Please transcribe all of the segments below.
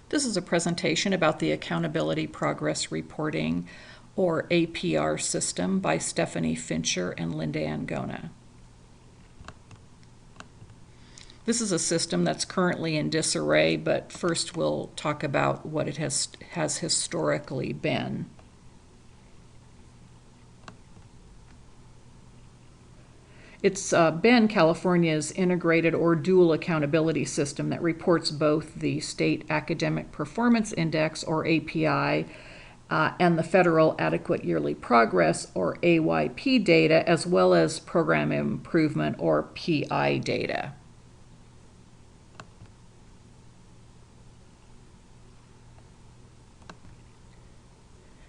This is a presentation about the Accountability Progress Reporting, or APR system, by Stephanie Fincher and Linda Angona. This is a system that's currently in disarray, but first we'll talk about what it has historically been. It's been California's integrated or dual accountability system that reports both the State Academic Performance Index, or API, and the Federal Adequate Yearly Progress, or AYP data, as well as Program Improvement, or PI data.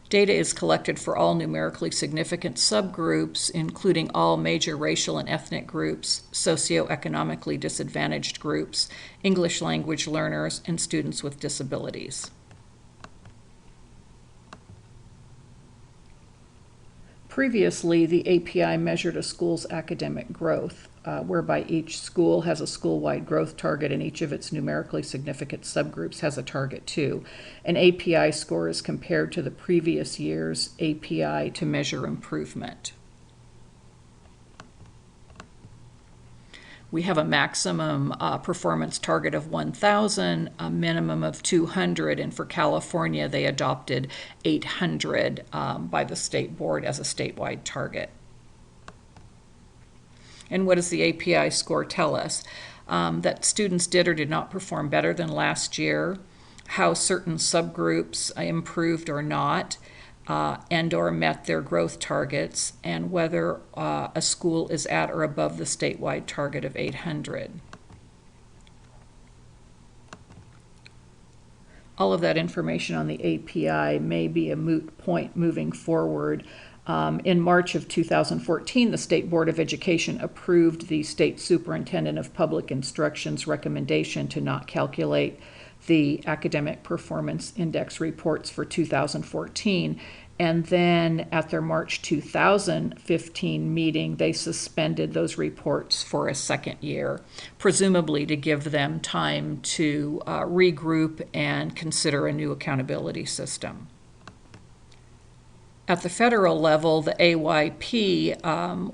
Data is collected for all numerically significant subgroups, including all major racial and ethnic groups, socioeconomically disadvantaged groups, English language learners, and students with disabilities. Previously, the API measured a school's academic growth, whereby each school has a school-wide growth target and each of its numerically significant subgroups has a target too. An API score is compared to the previous year's API to measure improvement. We have a maximum performance target of 1,000, a minimum of 200, and for California, they adopted 800 by the state board as a statewide target. And what does the API score tell us? That students did or did not perform better than last year, how certain subgroups improved or not, and or met their growth targets, and whether a school is at or above the statewide target of 800. All of that information on the API may be a moot point moving forward. In March of 2014, the State Board of Education approved the State Superintendent of Public Instruction's recommendation to not calculate the Academic Performance Index reports for 2014. And then at their March 2015 meeting, they suspended those reports for a second year, presumably to give them time to regroup and consider a new accountability system. At the federal level, the AYP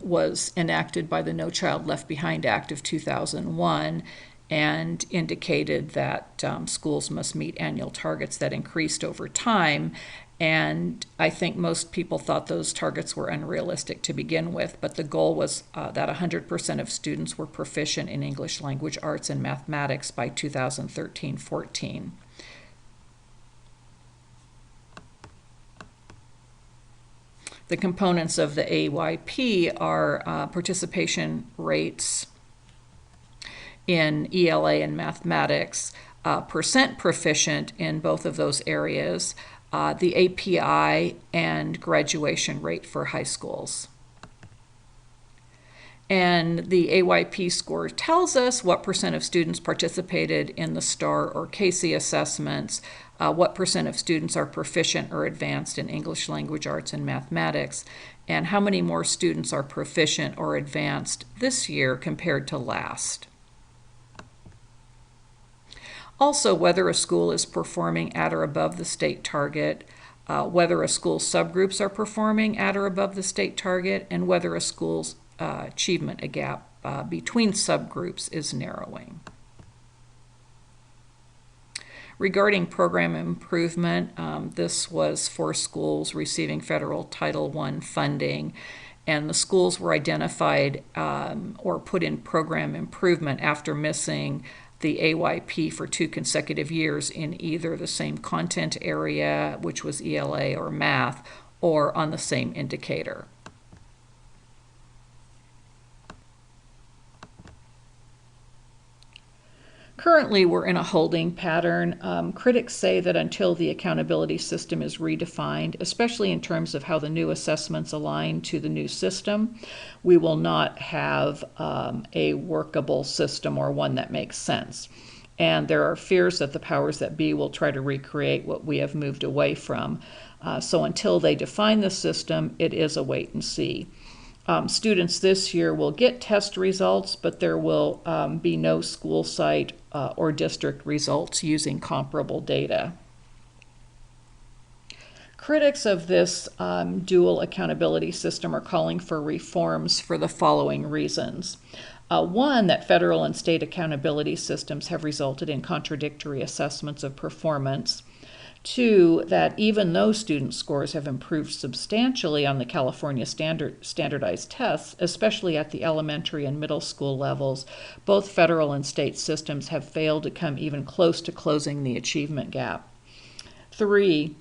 was enacted by the No Child Left Behind Act of 2001 and indicated that schools must meet annual targets that increased over time. And I think most people thought those targets were unrealistic to begin with, but the goal was that 100% of students were proficient in English language arts and mathematics by 2013-14. The components of the AYP are participation rates in ELA and mathematics, percent proficient in both of those areas, the API, and graduation rate for high schools. And the AYP score tells us what percent of students participated in the STAR or CASE assessments, what percent of students are proficient or advanced in English language arts and mathematics, and how many more students are proficient or advanced this year compared to last. Also, whether a school is performing at or above the state target, whether a school's subgroups are performing at or above the state target, and whether a school's achievement gap between subgroups is narrowing. Regarding program improvement, this was for schools receiving federal Title I funding, and the schools were identified or put in program improvement after missing the AYP for 2 consecutive years in either the same content area, which was ELA or math, or on the same indicator. Currently, we're in a holding pattern. Critics say that until the accountability system is redefined, especially in terms of how the new assessments align to the new system, we will not have a workable system or one that makes sense. And there are fears that the powers that be will try to recreate what we have moved away from. So until they define the system, it is a wait and see. Students this year will get test results, but there will be no school site or district results using comparable data. Critics of this dual accountability system are calling for reforms for the following reasons. One, that federal and state accountability systems have resulted in contradictory assessments of performance. Two, that even though student scores have improved substantially on the California standardized tests, especially at the elementary and middle school levels, both federal and state systems have failed to come even close to closing the achievement gap. Three,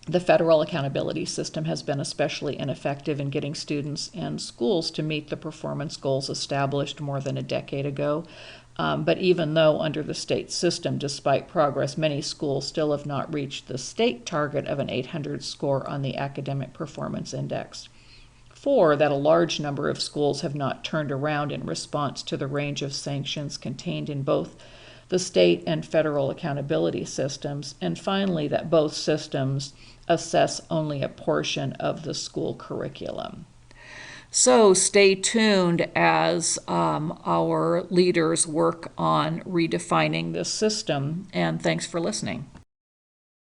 the federal accountability system has been especially ineffective in getting students and schools to meet the performance goals established more than a decade ago. But even though under the state system, despite progress, many schools still have not reached the state target of an 800 score on the Academic Performance Index. Four, that a large number of schools have not turned around in response to the range of sanctions contained in both the state and federal accountability systems. And finally, that both systems assess only a portion of the school curriculum. So stay tuned as our leaders work on redefining this system, and thanks for listening.